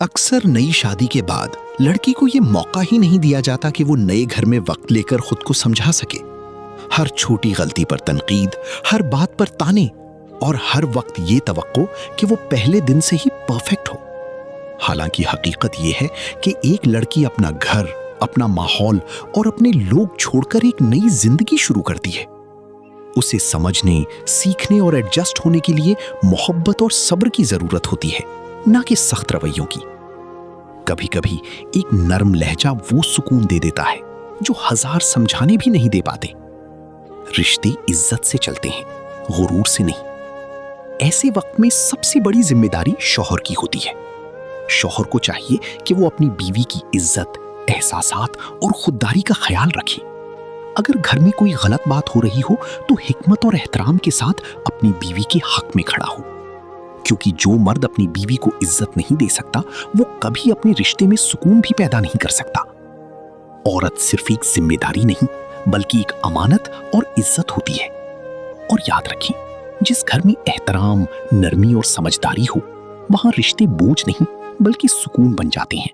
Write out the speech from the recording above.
अक्सर नई शादी के बाद लड़की को ये मौका ही नहीं दिया जाता कि वो नए घर में वक्त लेकर खुद को समझा सके। हर छोटी गलती पर तनकीद, हर बात पर ताने और हर वक्त ये तवक्को कि वो पहले दिन से ही परफेक्ट हो। हालांकि हकीकत ये है कि एक लड़की अपना घर, अपना माहौल और अपने लोग छोड़कर एक नई जिंदगी शुरू करती है। उसे समझने, सीखने और एडजस्ट होने के लिए मोहब्बत और सब्र की जरूरत होती है, ना कि सख्त रवैयों की। कभी कभी एक नरम लहजा वो सुकून दे देता है जो हजार समझाने भी नहीं दे पाते। रिश्ते इज्जत से चलते हैं, गुरूर से नहीं। ऐसे वक्त में सबसे बड़ी जिम्मेदारी शौहर की होती है। शौहर को चाहिए कि वो अपनी बीवी की इज्जत, एहसासात और खुददारी का ख्याल रखे। अगर घर में कोई गलत बात हो रही हो तो हिकमत और एहतराम के साथ अपनी बीवी के हक में खड़ा हो, क्योंकि जो मर्द अपनी बीवी को इज्जत नहीं दे सकता वो कभी अपने रिश्ते में सुकून भी पैदा नहीं कर सकता। औरत सिर्फ एक जिम्मेदारी नहीं बल्कि एक अमानत और इज्जत होती है। और याद रखें, जिस घर में एहतराम, नरमी और समझदारी हो वहां रिश्ते बोझ नहीं बल्कि सुकून बन जाते हैं।